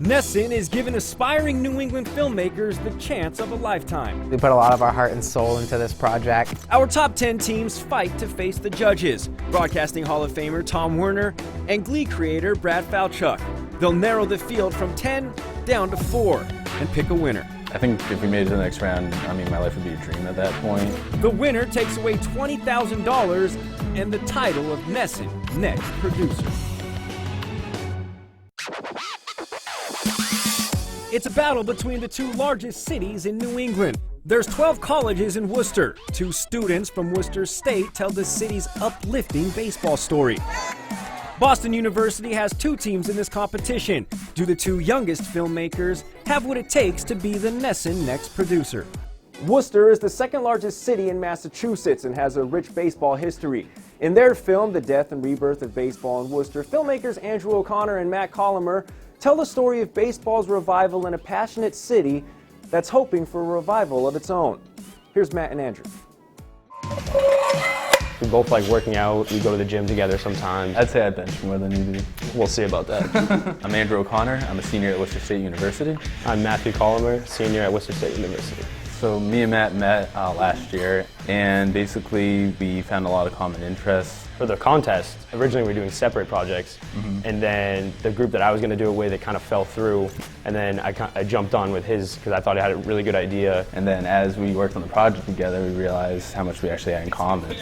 NESN is giving aspiring New England filmmakers the chance of a lifetime. We put a lot of our heart and soul into this project. Our top 10 teams fight to face the judges, Broadcasting Hall of Famer Tom Werner and Glee creator Brad Falchuk. They'll narrow the field from 10 down to 4 and pick a winner. I think if we made it to the next round, my life would be a dream at that point. The winner takes away $20,000 and the title of NESN Next Producer. It's a battle between the two largest cities in New England. There's 12 colleges in Worcester. 2 students from Worcester State tell the city's uplifting baseball story. Boston University has 2 teams in this competition. Do the 2 youngest filmmakers have what it takes to be the NESN Next Producer? Worcester is the second largest city in Massachusetts and has a rich baseball history. In their film, The Death and Rebirth of Baseball in Worcester, filmmakers Andrew O'Connor and Matt Collamer tell the story of baseball's revival in a passionate city that's hoping for a revival of its own. Here's Matt and Andrew. We both like working out. We go to the gym together sometimes. I'd say I bench more than you do. We'll see about that. I'm Andrew O'Connor. I'm a senior at Worcester State University. I'm Matthew Collamer, senior at Worcester State University. So me and Matt met last year, and basically we found a lot of common interests. For the contest, originally we were doing separate projects, and then the group that I was going to do it with, it kind of fell through, and then I jumped on with his because I thought he had a really good idea. And then as we worked on the project together, we realized how much we actually had in common.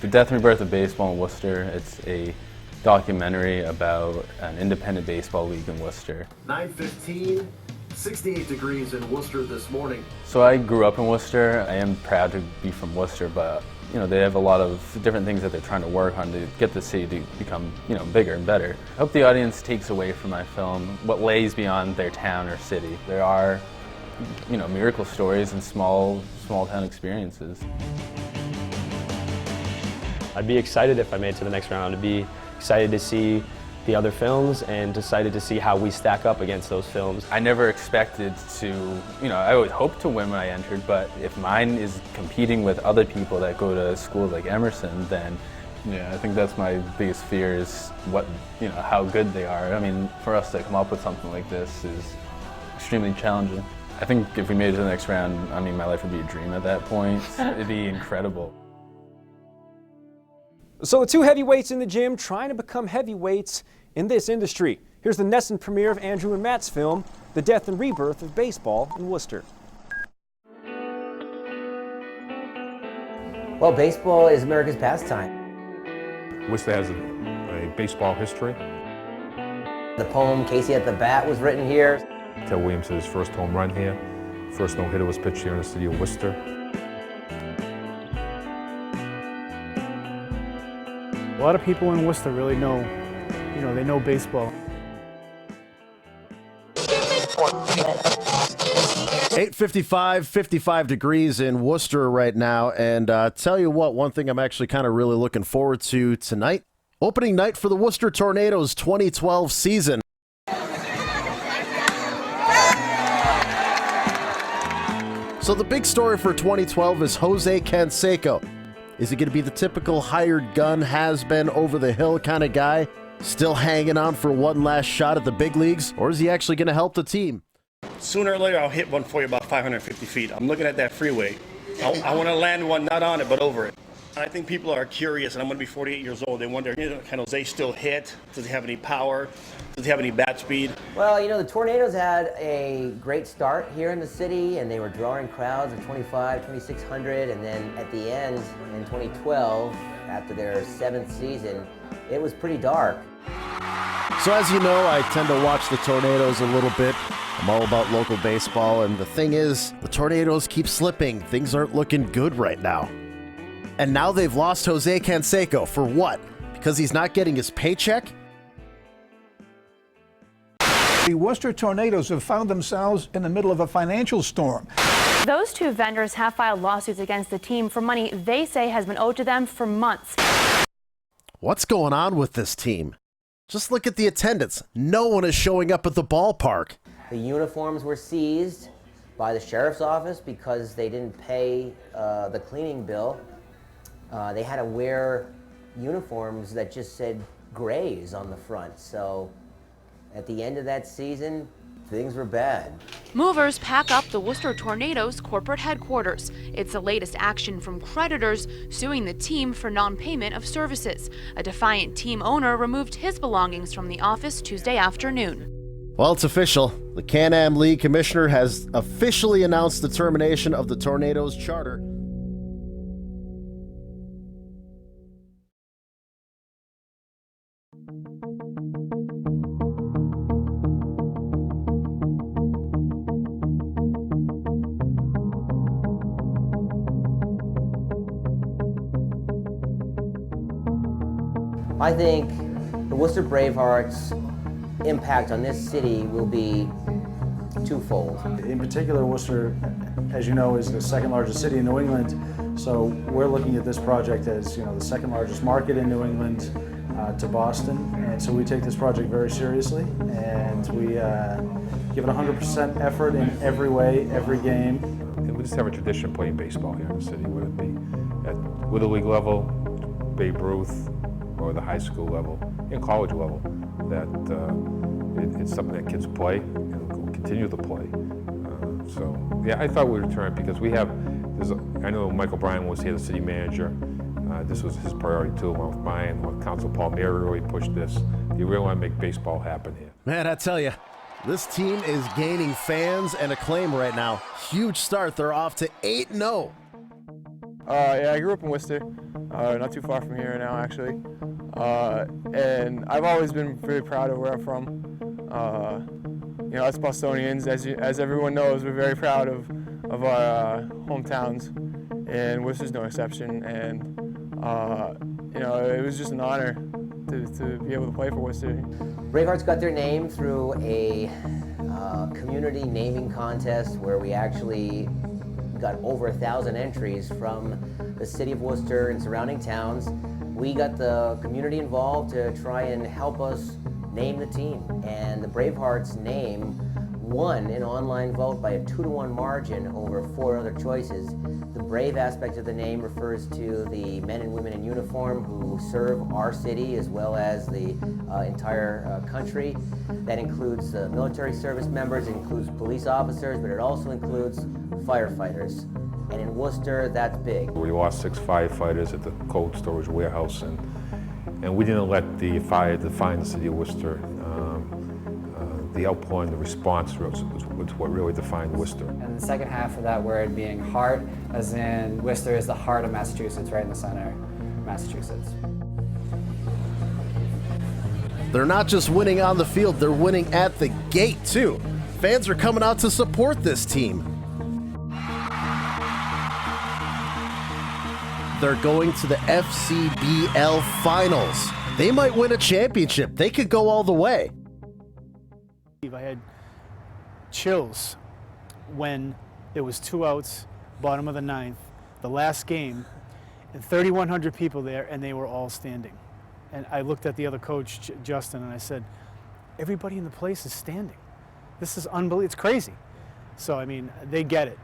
The Death and Rebirth of Baseball in Worcester, it's a documentary about an independent baseball league in Worcester. 9:15, 68 degrees in Worcester this morning. So I grew up in Worcester. I am proud to be from Worcester, but they have a lot of different things that they're trying to work on to get the city to become, bigger and better. I hope the audience takes away from my film what lays beyond their town or city. There are, miracle stories and small town experiences. I'd be excited if I made it to the next round. I'd be excited to see the other films and decided to see how we stack up against those films. I never expected to, I always hoped to win when I entered, but if mine is competing with other people that go to schools like Emerson, then I think that's my biggest fear is how good they are. For us to come up with something like this is extremely challenging. I think if we made it to the next round, my life would be a dream at that point. It'd be incredible. So the 2 heavyweights in the gym trying to become heavyweights in this industry. Here's the NESN premiere of Andrew and Matt's film, The Death and Rebirth of Baseball in Worcester. Well, baseball is America's pastime. Worcester has a baseball history. The poem Casey at the Bat was written here. Ted Williams hit his first home run here. First no-hitter was pitched here in the city of Worcester. A lot of people in Worcester really know, they know baseball. 8:55, 55 degrees in Worcester right now. And tell you what, one thing I'm actually kind of really looking forward to tonight, opening night for the Worcester Tornadoes 2012 season. So the big story for 2012 is Jose Canseco. Is he going to be the typical hired gun, has-been, over-the-hill kind of guy, still hanging on for one last shot at the big leagues, or is he actually going to help the team? Sooner or later, I'll hit one for you about 550 feet. I'm looking at that freeway. I want to land one not on it, but over it. I think people are curious, and I'm going to be 48 years old. They wonder, can Jose still hit? Does he have any power? Does he have any bat speed? Well, the Tornadoes had a great start here in the city, and they were drawing crowds of 2,600, and then at the end, in 2012, after their 7th season, it was pretty dark. So as you know, I tend to watch the Tornadoes a little bit. I'm all about local baseball, and the thing is, the Tornadoes keep slipping. Things aren't looking good right now. And now they've lost Jose Canseco for what? Because he's not getting his paycheck? The Worcester Tornadoes have found themselves in the middle of a financial storm. Those 2 vendors have filed lawsuits against the team for money they say has been owed to them for months. What's going on with this team? Just look at the attendance. No one is showing up at the ballpark. The uniforms were seized by the sheriff's office because they didn't pay the cleaning bill. They had to wear uniforms that just said Grays on the front. So at the end of that season, things were bad. Movers pack up the Worcester Tornadoes corporate headquarters. It's the latest action from creditors suing the team for non-payment of services. A defiant team owner removed his belongings from the office Tuesday afternoon. Well, it's official. The Can-Am League commissioner has officially announced the termination of the Tornadoes charter. I think the Worcester Bravehearts' impact on this city will be twofold. In particular, Worcester, as you know, is the second largest city in New England. So we're looking at this project as, the second largest market in New England to Boston. And so we take this project very seriously, and we give it 100% effort in every way, every game. And we just have a tradition of playing baseball here in the city, whether it be at Little League level, Babe Ruth, or the high school level, and college level, that it's something that kids play and will continue to play. So yeah, I thought we'd return because I know Michael Bryan was here, the city manager. This was his priority too, along with mine, with Council Paul Mary really pushed this. You really want to make baseball happen here. Man, I tell you, this team is gaining fans and acclaim right now. Huge start, they're off to 8-0. Yeah, I grew up in Worcester, not too far from here now, actually. And I've always been very proud of where I'm from. Us Bostonians, as everyone knows, we're very proud of our hometowns, and Worcester's no exception. And it was just an honor to be able to play for Worcester. Bravehearts got their name through a community naming contest where we actually got over 1,000 entries from the city of Worcester and surrounding towns. We got the community involved to try and help us name the team. And the Bravehearts name won an online vote by a 2-to-1 margin over 4 other choices. The Brave aspect of the name refers to the men and women in uniform who serve our city as well as the entire country. That includes military service members, it includes police officers, but it also includes firefighters. And in Worcester, that's big. We lost 6 firefighters at the cold storage warehouse, and we didn't let the fire define the city of Worcester. The outpouring, the response was what really defined Worcester. And the second half of that word being heart, as in Worcester is the heart of Massachusetts, right in the center of Massachusetts. They're not just winning on the field, they're winning at the gate too. Fans are coming out to support this team. They're going to the FCBL Finals. They might win a championship. They could go all the way. I had chills when there was 2 outs, bottom of the 9th, the last game, and 3,100 people there, and they were all standing. And I looked at the other coach, Justin, and I said, everybody in the place is standing. This is unbelievable. It's crazy. So, I mean, they get it.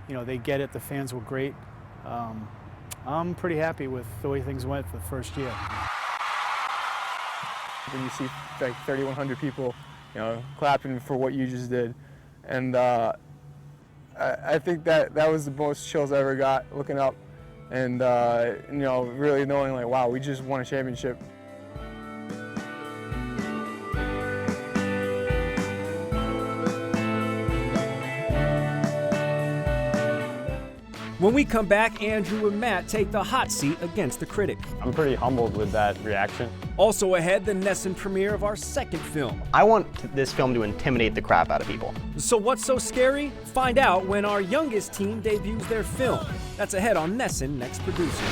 They get it. The fans were great. I'm pretty happy with the way things went for the first year. When you see like 3,100 people, clapping for what you just did, and I think that was the most chills I ever got looking up, and really knowing like, wow, we just won a championship. When we come back, Andrew and Matt take the hot seat against the critic. I'm pretty humbled with that reaction. Also ahead, the NESN premiere of our second film. I want this film to intimidate the crap out of people. So what's so scary? Find out when our youngest team debuts their film. That's ahead on NESN Next Producer.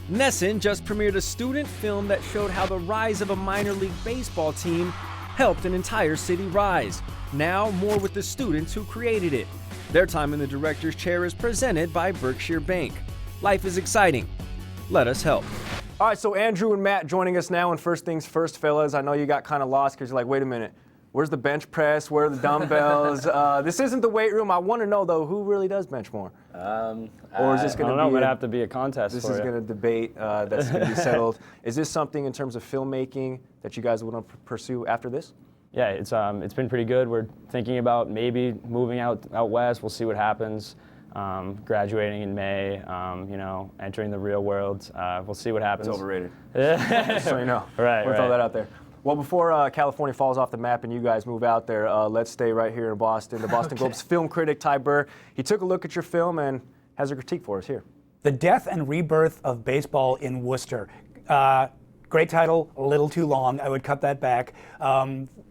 NESN just premiered a student film that showed how the rise of a minor league baseball team helped an entire city rise. Now, more with the students who created it. Their time in the director's chair is presented by Berkshire Bank. Life is exciting. Let us help. All right, so Andrew and Matt joining us now, and first things first, fellas, I know you got kind of lost because you're like, wait a minute, Where's the bench press? Where are the dumbbells? This isn't the weight room. I want to know, though, who really does bench more? Or is this going to be? It have to be a contest. This is going to debate that's going to be settled. Is this something in terms of filmmaking that you guys want to pursue after this? Yeah, it's been pretty good. We're thinking about maybe moving out west. We'll see what happens. Graduating in May, entering the real world. We'll see what happens. It's overrated. Just so you know. Right. We'll throw that out there. Well, before California falls off the map and you guys move out there, let's stay right here in Boston. The Boston Globe's film critic, Ty Burr, he took a look at your film and has a critique for us here. The Death and Rebirth of Baseball in Worcester. Great title, a little too long. I would cut that back.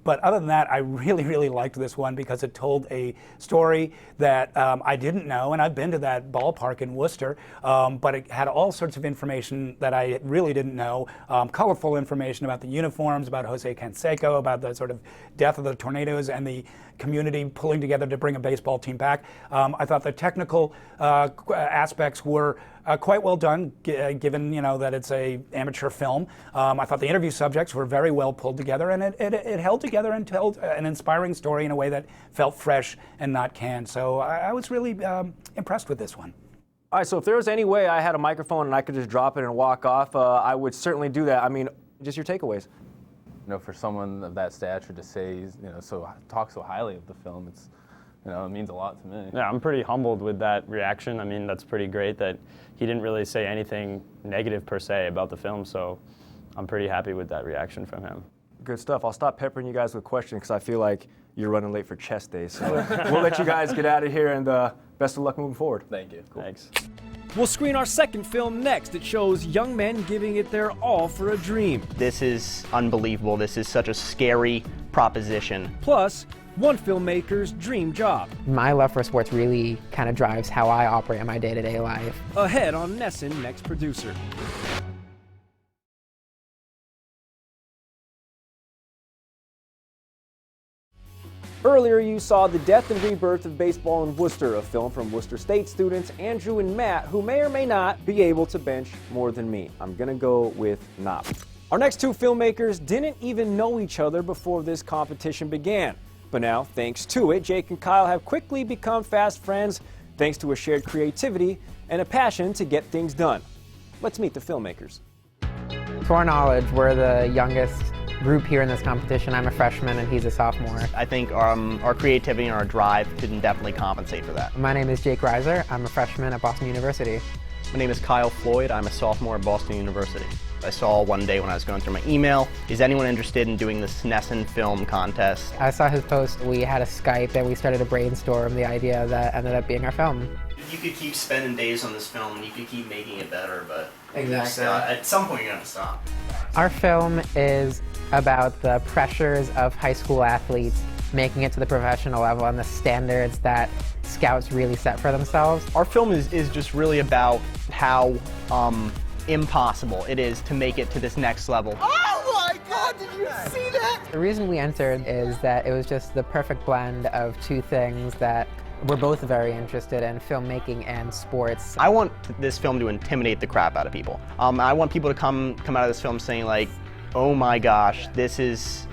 But other than that, I really, really liked this one because it told a story that I didn't know, and I've been to that ballpark in Worcester, but it had all sorts of information that I really didn't know, colorful information about the uniforms, about Jose Canseco, about the sort of death of the Tornadoes and the community pulling together to bring a baseball team back. I thought the technical aspects were quite well done, given that it's a amateur film. I thought the interview subjects were very well pulled together, and it held together and told an inspiring story in a way that felt fresh and not canned. So I was really impressed with this one. All right, so if there was any way I had a microphone and I could just drop it and walk off, I would certainly do that. I mean, just your takeaways. For someone of that stature to say, talk so highly of the film, it's, it means a lot to me. Yeah, I'm pretty humbled with that reaction. I mean, that's pretty great that he didn't really say anything negative per se about the film, so I'm pretty happy with that reaction from him. Good stuff. I'll stop peppering you guys with questions because I feel like you're running late for chess day. So we'll let you guys get out of here, and best of luck moving forward. Thank you. Cool. Thanks. We'll screen our second film next. It shows young men giving it their all for a dream. This is unbelievable. This is such a scary proposition. Plus, one filmmaker's dream job. My love for sports really kind of drives how I operate in my day-to-day life. Ahead on NESN Next Producer. Earlier, you saw The Death and Rebirth of Baseball in Worcester, a film from Worcester State students Andrew and Matt, who may or may not be able to bench more than me. I'm gonna go with not. Our next two filmmakers didn't even know each other before this competition began. But now, thanks to it, Jake and Kyle have quickly become fast friends thanks to a shared creativity and a passion to get things done. Let's meet the filmmakers. To our knowledge, we're the youngest group here in this competition. I'm a freshman and he's a sophomore. I think our creativity and our drive can definitely compensate for that. My name is Jake Reiser. I'm a freshman at Boston University. My name is Kyle Floyd. I'm a sophomore at Boston University. I saw one day when I was going through my email, is anyone interested in doing this NESN film contest? I saw his post. We had a Skype and we started to brainstorm the idea that ended up being our film. You could keep spending days on this film and you could keep making it better, but exactly. At some point you're going to stop. Our film is about the pressures of high school athletes making it to the professional level and the standards that scouts really set for themselves. Our film is just really about how impossible it is to make it to this next level. Oh my God, did you see that? The reason we entered is that it was just the perfect blend of two things that we're both very interested in, filmmaking and sports. I want this film to intimidate the crap out of people. I want people to come out of this film saying like, oh my gosh, this is,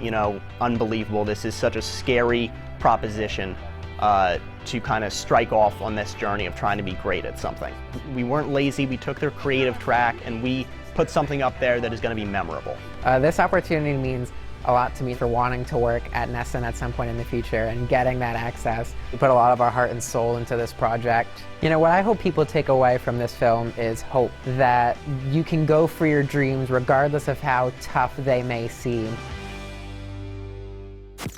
unbelievable. This is such a scary proposition to kind of strike off on this journey of trying to be great at something. We weren't lazy, we took their creative track and we put something up there that is going to be memorable. This opportunity means a lot to me for wanting to work at NESN at some point in the future and getting that access. We put a lot of our heart and soul into this project. What I hope people take away from this film is hope that you can go for your dreams regardless of how tough they may seem.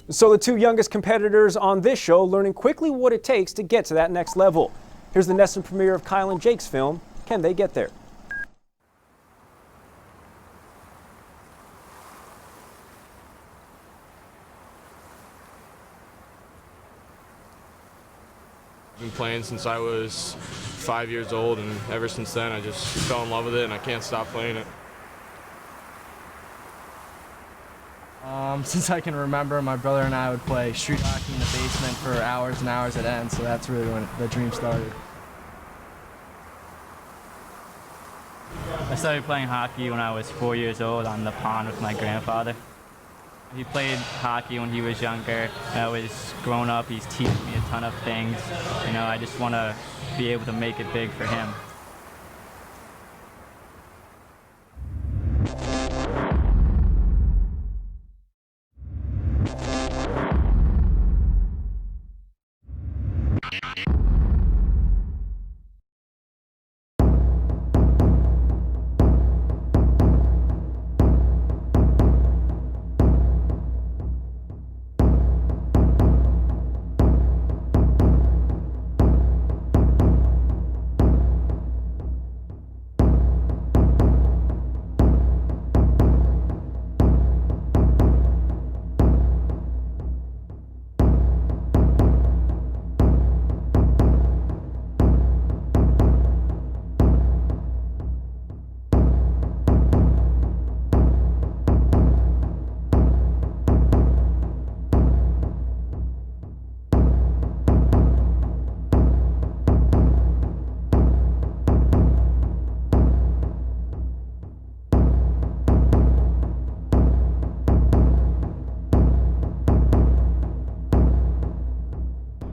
So the two youngest competitors on this show learning quickly what it takes to get to that next level. Here's the NESN premiere of Kyle and Jake's film, Can They Get There? I've been playing since I was 5 years old, and ever since then I just fell in love with it and I can't stop playing it. Since I can remember, my brother and I would play street hockey in the basement for hours and hours at end, so that's really when the dream started. I started playing hockey when I was 4 years old on the pond with my grandfather. He played hockey when he was younger. I was growing up, he's teaching me a ton of things. You know, I just want to be able to make it big for him.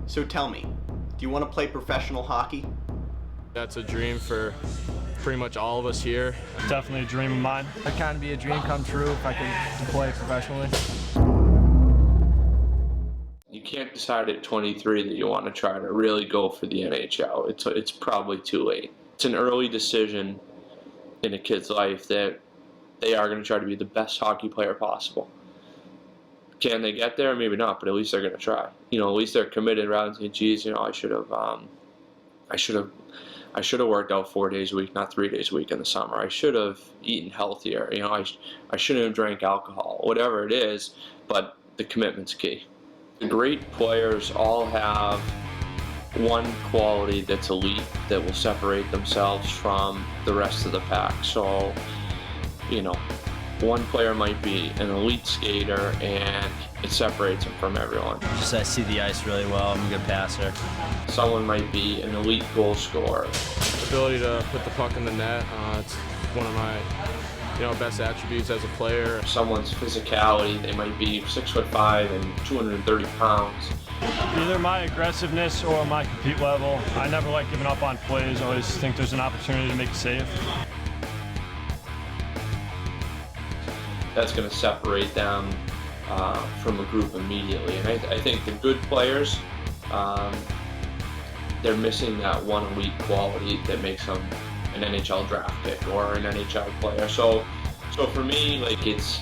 So tell me, do you want to play professional hockey? That's a dream for pretty much all of us here. Definitely a dream of mine. It can be a dream come true if I could play professionally. You can't decide at 23 that you want to try to really go for the NHL. It's probably too late. It's an early decision in a kid's life that they are going to try to be the best hockey player possible. Can they get there? Maybe not, but at least they're going to try. You know, at least they're committed rather than saying, geez, you know, I should have worked out 4 days a week, not 3 days a week in the summer. I should have eaten healthier. You know, I shouldn't have drank alcohol. Whatever it is, but the commitment's key. The great players all have one quality that's elite that will separate themselves from the rest of the pack. So, you know, one player might be an elite skater and it separates him from everyone. Just I see the ice really well. I'm a good passer. Someone might be an elite goal scorer. The ability to put the puck in the net, it's one of my best attributes as a player. Someone's physicality, they might be 6'5" and 230 pounds. Either my aggressiveness or my compete level. I never like giving up on plays. I always think there's an opportunity to make a save. That's going to separate them from a group immediately. And I think the good players, they're missing that one elite quality that makes them an NHL draft pick or an NHL player. So for me, like it's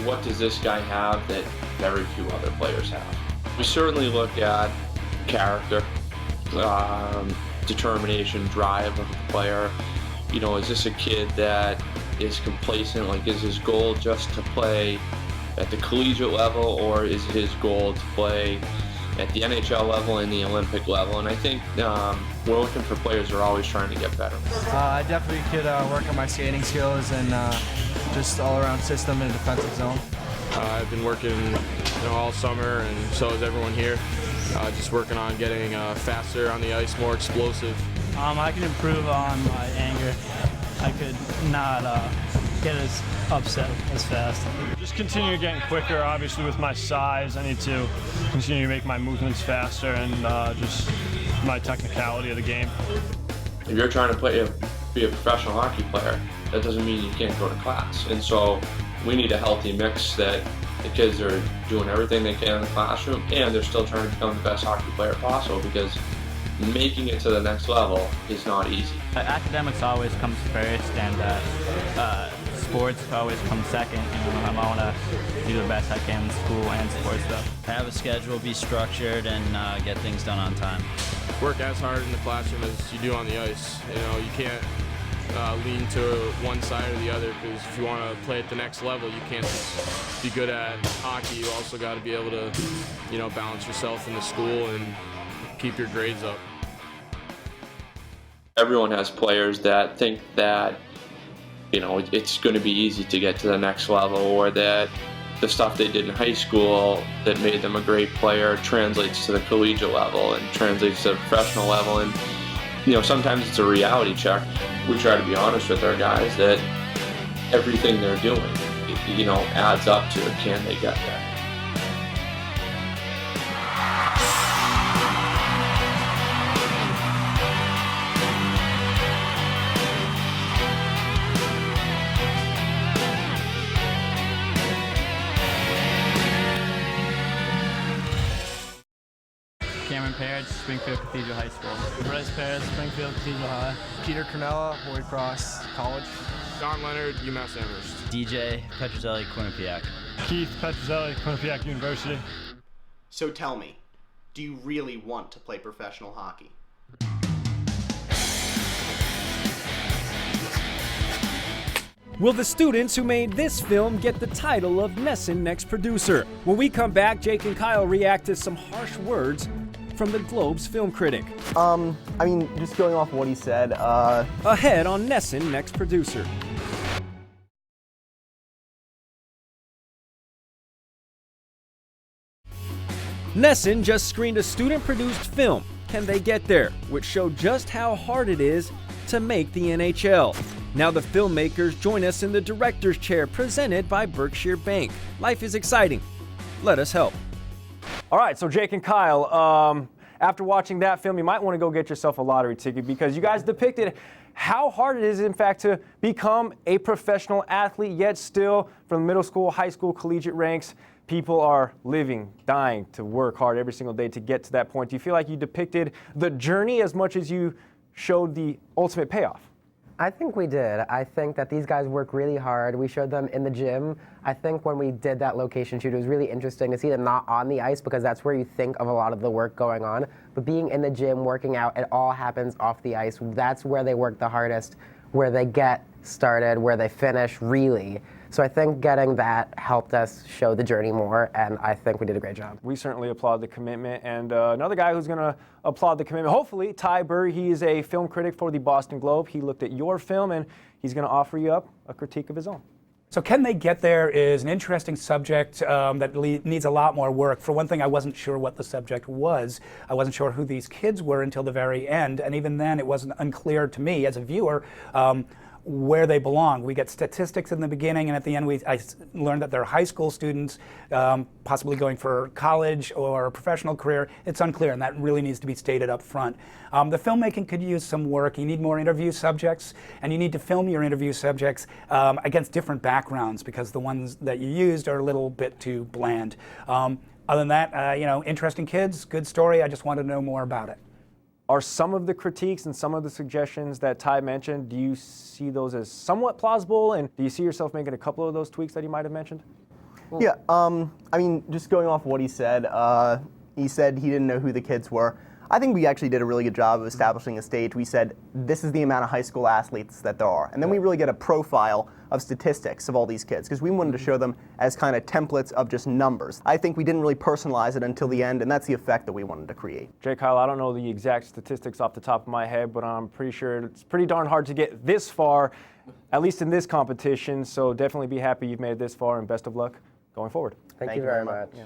what does this guy have that very few other players have. We certainly look at character, determination, drive of the player. You know, is this a kid that is complacent? Like, is his goal just to play at the collegiate level, or is his goal to play at the NHL level and the Olympic level? And I think we're looking for players who are always trying to get better. I definitely could work on my skating skills and just all-around system in a defensive zone. I've been working all summer, and so is everyone here. Just working on getting faster on the ice, more explosive. I can improve on my anger. I could not get as upset as fast. Just continue getting quicker. Obviously, with my size, I need to continue to make my movements faster and just my technicality of the game. If you're trying to be a professional hockey player, that doesn't mean you can't go to class. And so we need a healthy mix that the kids are doing everything they can in the classroom and they're still trying to become the best hockey player possible, because making it to the next level is not easy. Academics always comes first, and sports always comes second. I want to do the best I can in school and sports stuff. Have a schedule, be structured, and get things done on time. Work as hard in the classroom as you do on the ice. You know, you can't lean to one side or the other, because if you want to play at the next level, you can't just be good at hockey. You also got to be able to, balance yourself in the school and keep your grades up. Everyone has players that think that, it's going to be easy to get to the next level, or that the stuff they did in high school that made them a great player translates to the collegiate level and translates to the professional level. And, sometimes it's a reality check. We try to be honest with our guys that everything they're doing adds up to can they get there. Cameron Parrish, Springfield Cathedral High School. Bryce Parrish, Springfield Cathedral High. Peter Cornella, Holy Cross College. Don Leonard, UMass Amherst. DJ Petrozelli, Quinnipiac. Keith Petrozelli, Quinnipiac University. So tell me, do you really want to play professional hockey? Will the students who made this film get the title of NESN Next Producer? When we come back, Jake and Kyle react to some harsh words from the Globe's film critic. Just going off what he said, Ahead on NESN Next Producer. NESN just screened a student-produced film, Can They Get There?, which showed just how hard it is to make the NHL. Now the filmmakers join us in the director's chair presented by Berkshire Bank. Life is exciting. Let us help. All right, so Jake and Kyle, after watching that film, you might want to go get yourself a lottery ticket because you guys depicted how hard it is, in fact, to become a professional athlete, yet still from middle school, high school, collegiate ranks, people are living, dying to work hard every single day to get to that point. Do you feel like you depicted the journey as much as you showed the ultimate payoff? I think we did. I think that these guys work really hard. We showed them in the gym. I think when we did that location shoot, it was really interesting to see them not on the ice because that's where you think of a lot of the work going on. But being in the gym, working out, it all happens off the ice. That's where they work the hardest, where they get started, where they finish, really. So I think getting that helped us show the journey more, and I think we did a great job. We certainly applaud the commitment, and another guy who's going to applaud the commitment, hopefully, Ty Burry. He is a film critic for the Boston Globe. He looked at your film, and he's going to offer you up a critique of his own. So Can They Get There is an interesting subject that needs a lot more work. For one thing, I wasn't sure what the subject was. I wasn't sure who these kids were until the very end, and even then it wasn't unclear to me as a viewer where they belong. We get statistics in the beginning, and at the end I learned that they're high school students, possibly going for college or a professional career. It's unclear, and that really needs to be stated up front. The filmmaking could use some work. You need more interview subjects, and you need to film your interview subjects against different backgrounds because the ones that you used are a little bit too bland. Other than that, interesting kids, good story. I just wanted to know more about it. Are some of the critiques and some of the suggestions that Ty mentioned, do you see those as somewhat plausible, and do you see yourself making a couple of those tweaks that he might have mentioned? Yeah, just going off what he said he didn't know who the kids were. I think we actually did a really good job of establishing a stage. We said, this is the amount of high school athletes that there are. And then we really get a profile of statistics of all these kids, because we wanted to show them as kind of templates of just numbers. I think we didn't really personalize it until the end, and that's the effect that we wanted to create. Jay, Kyle, I don't know the exact statistics off the top of my head, but I'm pretty sure it's pretty darn hard to get this far, at least in this competition, so definitely be happy you've made it this far, and best of luck going forward. Thank you very much. Yeah.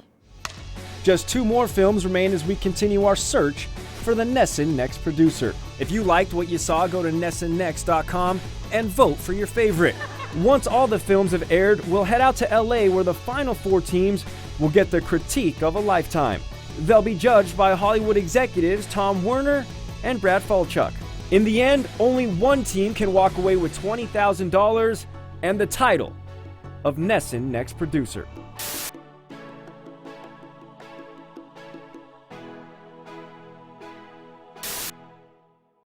Just 2 more films remain as we continue our search for the NESN Next Producer. If you liked what you saw, go to NESNnext.com and vote for your favorite. Once all the films have aired, we'll head out to LA where the final 4 teams will get the critique of a lifetime. They'll be judged by Hollywood executives Tom Werner and Brad Falchuk. In the end, only one team can walk away with $20,000 and the title of NESN Next Producer.